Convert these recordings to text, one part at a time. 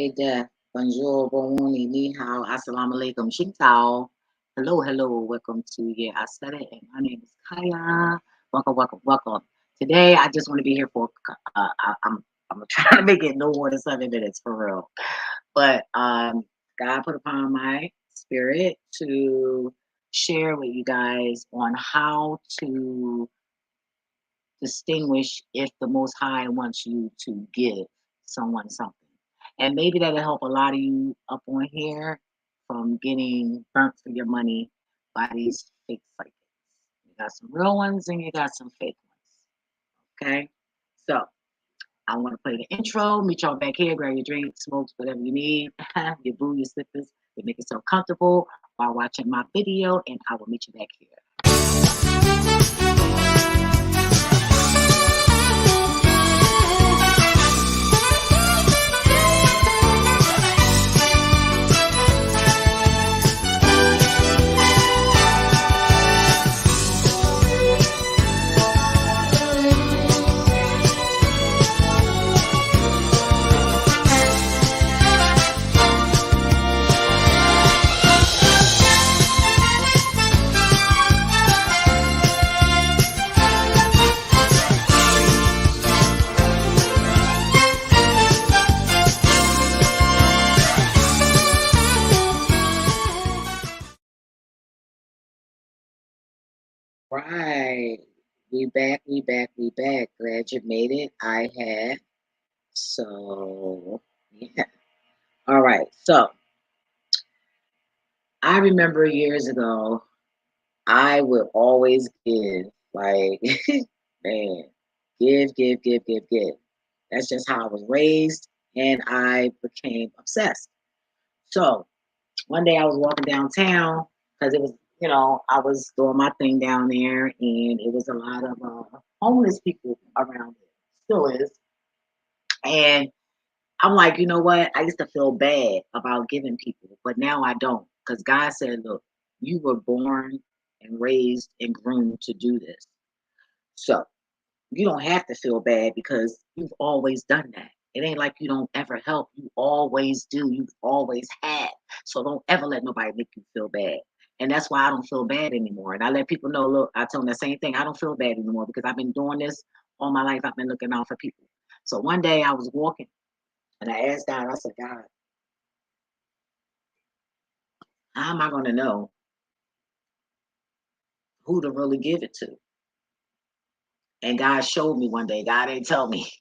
Good day. Bonjour, bon morning, ni hao, assalamu alaikum, xing tao. Hello, hello. Welcome to Yeah, I Said It. And my name is Kaya. Welcome, welcome, welcome. Today, I just want to be here for. I'm trying to make it no more than 7 minutes for real. But God put upon my spirit to share with you guys on how to distinguish if the Most High wants you to give someone something. And maybe that'll help a lot of you up on here from getting burnt for your money by these fake psychics. You got some real ones and you got some fake ones. Okay? So I want to play the intro. Meet y'all back here. Grab your drink, smokes, whatever you need. Your boo, your slippers. To make yourself comfortable while watching my video, and I will meet you back here. Right. We back, we back, we back. Glad you made it. I had. So, yeah. All right. So, I remember years ago, I would always give, like, man, give. That's just how I was raised, and I became obsessed. So, one day I was walking downtown because it was, I was doing my thing down there, and it was a lot of homeless people around it. Still is. And I'm like, you know what? I used to feel bad about giving people, but now I don't. Because God said, look, you were born and raised and groomed to do this. So you don't have to feel bad because you've always done that. It ain't like you don't ever help. You always do. You've always had. So don't ever let nobody make you feel bad. And that's why I don't feel bad anymore. And I let people know, look, I tell them the same thing. I don't feel bad anymore because I've been doing this all my life. I've been looking out for people. So one day I was walking and I asked God, I said, God, how am I going to know who to really give it to? And God showed me one day. God didn't tell me.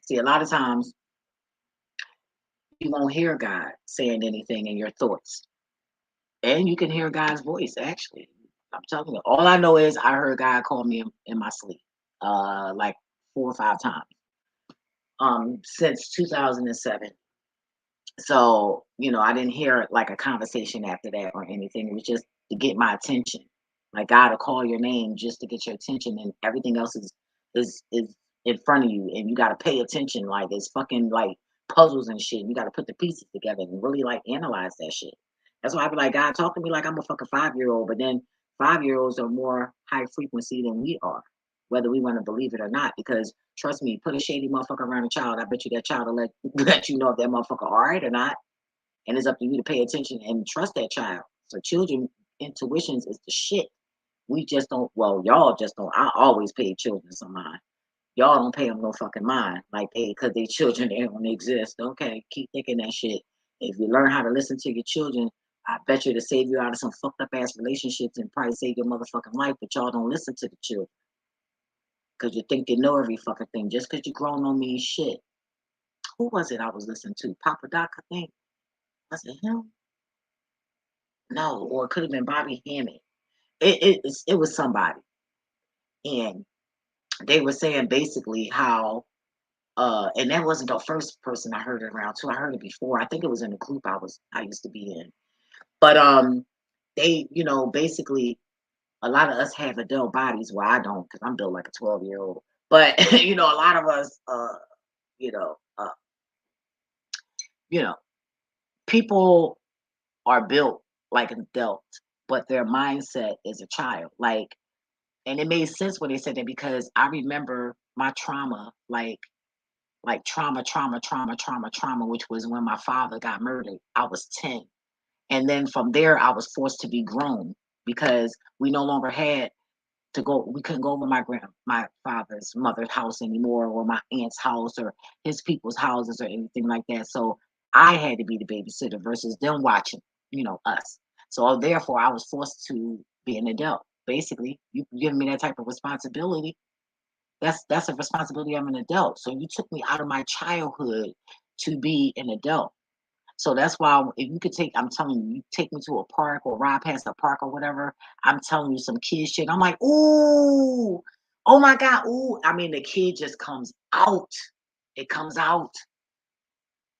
See, a lot of times you won't hear God saying anything in your thoughts. And you can hear God's voice, actually. I'm telling you. All I know is I heard God call me in my sleep, like 4 or 5 times, since 2007. So, I didn't hear like a conversation after that or anything. It was just to get my attention. Like God will call your name just to get your attention, and everything else is in front of you, and you got to pay attention. Like it's fucking like puzzles and shit. You got to put the pieces together and really like analyze that shit. That's why I be like, God, talk to me like I'm a fucking 5 year old. But then 5 year olds are more high frequency than we are, whether we want to believe it or not. Because trust me, put a shady motherfucker around a child, I bet you that child will let you know if that motherfucker all right or not. And it's up to you to pay attention and trust that child. So children intuitions is the shit. We just don't. Well, y'all just don't. I always pay children some mind. Y'all don't pay them no fucking mind. Like because they children, they don't exist. Okay, keep thinking that shit. If you learn how to listen to your children, I bet you to save you out of some fucked up ass relationships and probably save your motherfucking life. But y'all don't listen to the children because you think you know every fucking thing. Just because you grown don't mean shit. Who was it I was listening to? Papa Doc, I think. Was it him? No, or it could have been Bobby Hammond. It was somebody, and they were saying basically how and that wasn't the first person I heard it around too. I heard it before. I think it was in the group I used to be in. But they, basically a lot of us have adult bodies. Well, I don't because I'm built like a 12-year-old. But a lot of us you know, uh, you know, people are built like an adult, but their mindset is a child. Like, and it made sense when they said that because I remember my trauma, like like trauma, which was when my father got murdered. I was 10. And then from there, I was forced to be grown because we no longer had to go. We couldn't go over my father's mother's house anymore, or my aunt's house, or his people's houses, or anything like that. So I had to be the babysitter versus them watching, us. So therefore, I was forced to be an adult. Basically, you giving me that type of responsibility. That's a responsibility. I'm an adult. So you took me out of my childhood to be an adult. So that's why if you could take, I'm telling you, you take me to a park or ride past a park or whatever, I'm telling you some kid shit. I'm like, ooh, oh my God, ooh. I mean, the kid just comes out. It comes out.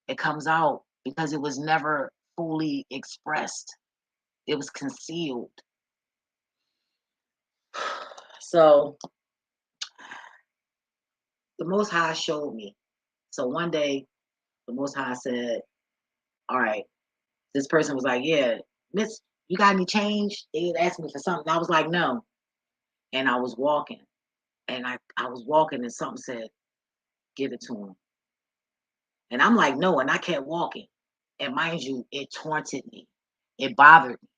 It comes out because it was never fully expressed. It was concealed. So the Most High showed me. So one day, the Most High said, all right, this person was like, yeah, Miss, you got any change? They had asked me for something. I was like, no. And I was walking. And I was walking and something said, give it to him. And I'm like, no, and I kept walking. And mind you, it taunted me. It bothered me.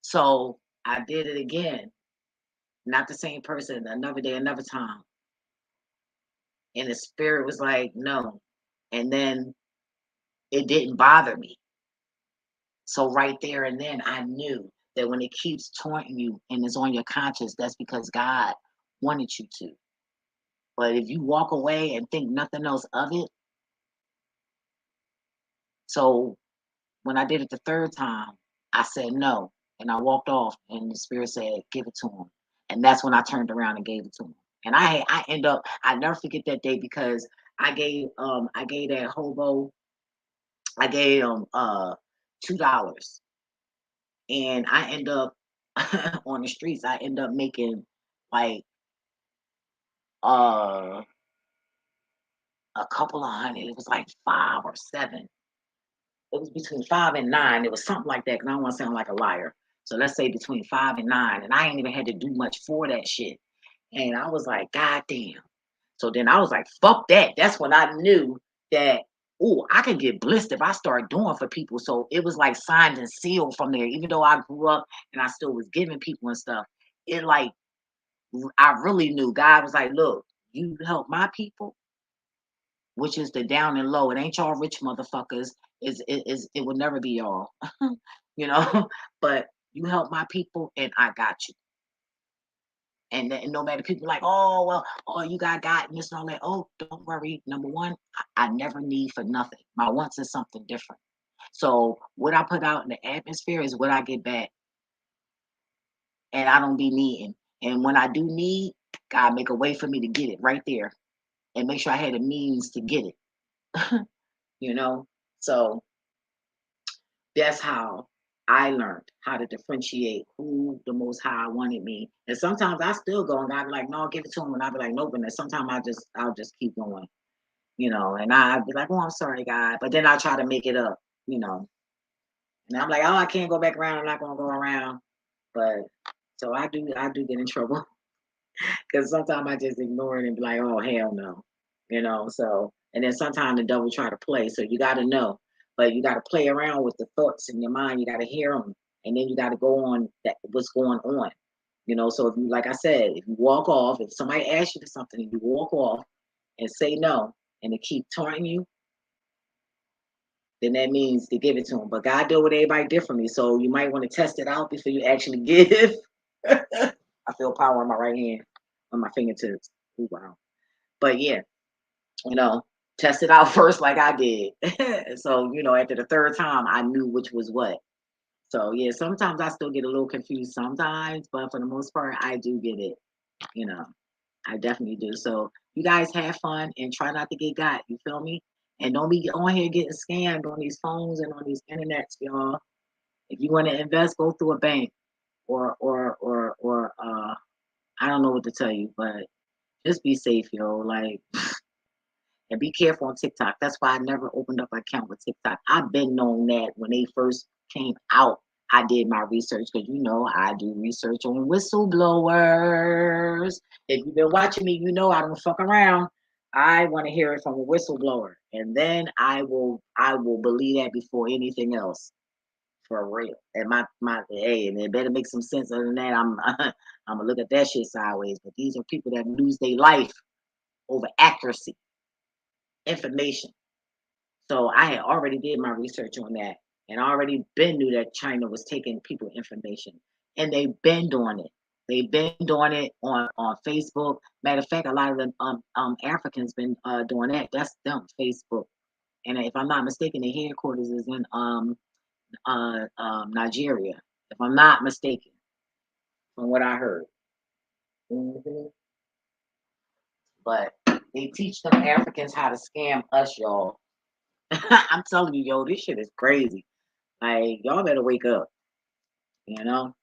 So I did it again. Not the same person, another day, another time. And the spirit was like, no. And then it didn't bother me. So right there and then I knew that when it keeps taunting you and it's on your conscience, that's because God wanted you to. But if you walk away and think nothing else of it, so when I did it the third time, I said no. And I walked off and the spirit said, give it to him. And that's when I turned around and gave it to him. And I end up, I never forget that day because I gave that hobo, I gave him $2. And I end up on the streets, I end up making like uh a couple of hundred. It was like 5 or 7. It was between 5 and 9. It was something like that. Cause I don't want to sound like a liar. So let's say between 5 and 9. And I ain't even had to do much for that shit. And I was like, God damn. So then I was like, fuck that. That's when I knew that, oh, I can get blessed if I start doing for people. So it was like signed and sealed from there. Even though I grew up and I still was giving people and stuff, it like I really knew God was like, look, you help my people, which is the down and low. It ain't y'all rich motherfuckers. It will never be y'all, you know. But you help my people, and I got you. And no matter people like, oh well, oh you got this and all that. Oh, don't worry. Number one, I never need for nothing. My wants is something different. So what I put out in the atmosphere is what I get back, and I don't be needing. And when I do need, God make a way for me to get it right there, and make sure I had the means to get it. you know. So that's how I learned how to differentiate who the Most High wanted me. And sometimes I still go and God be like, "No, give it to him," and I'll be like, "Nope." And then sometimes I'll just keep going, and I'll be like, "Oh, I'm sorry, God," but then I try to make it up, you know. And I'm like, "Oh, I can't go back around. I'm not gonna go around." But so I do get in trouble because sometimes I just ignore it and be like, "Oh, hell no," So and then sometimes the devil try to play, so you got to know, but you got to play around with the thoughts in your mind. You got to hear them, and then you got to go on that what's going on. So if you, like I said, if you walk off, if somebody asks you to something, and you walk off and say no, and they keep taunting you, then that means to give it to them. But God deal with everybody differently, so you might want to test it out before you actually give. I feel power on my right hand, on my fingertips. Ooh, wow. But yeah, you know, test it out first like I did. So, after the third time, I knew which was what. So yeah, sometimes I still get a little confused sometimes, but for the most part, I do get it. You know, I definitely do. So you guys have fun and try not to get got. You feel me? And don't be on here getting scammed on these phones and on these internets, y'all. If you want to invest, go through a bank or I don't know what to tell you, but just be safe, yo. Like, and be careful on TikTok. That's why I never opened up an account with TikTok. I've been known that when they first came out, I did my research because I do research on whistleblowers. If you've been watching me, I don't fuck around. I want to hear it from a whistleblower, and then I will believe that before anything else. For real. And my hey, and it better make some sense. Other than that, I'm gonna look at that shit sideways. But these are people that lose their life over accuracy, information. So I had already did my research on that, and I already been knew that China was taking people information, and they've been doing it. They've been doing it on Facebook. Matter of fact, a lot of them Africans been doing that. That's them Facebook. And if I'm not mistaken, the headquarters is in Nigeria. If I'm not mistaken, from what I heard. Mhm. But they teach them Africans how to scam us, y'all. I'm telling you, yo, this shit is crazy. Like, y'all better wake up, you know?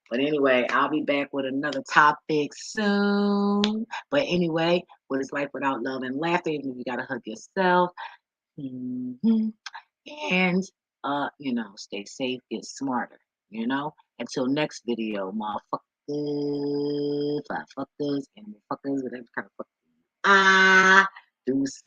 But anyway, I'll be back with another topic soon. But anyway, what is life without love and laughter? You gotta hug yourself. Mhm. And stay safe, get smarter, Until next video, motherfuckers, five fuckers, and fuckers, whatever kind of fuckers. Deuces.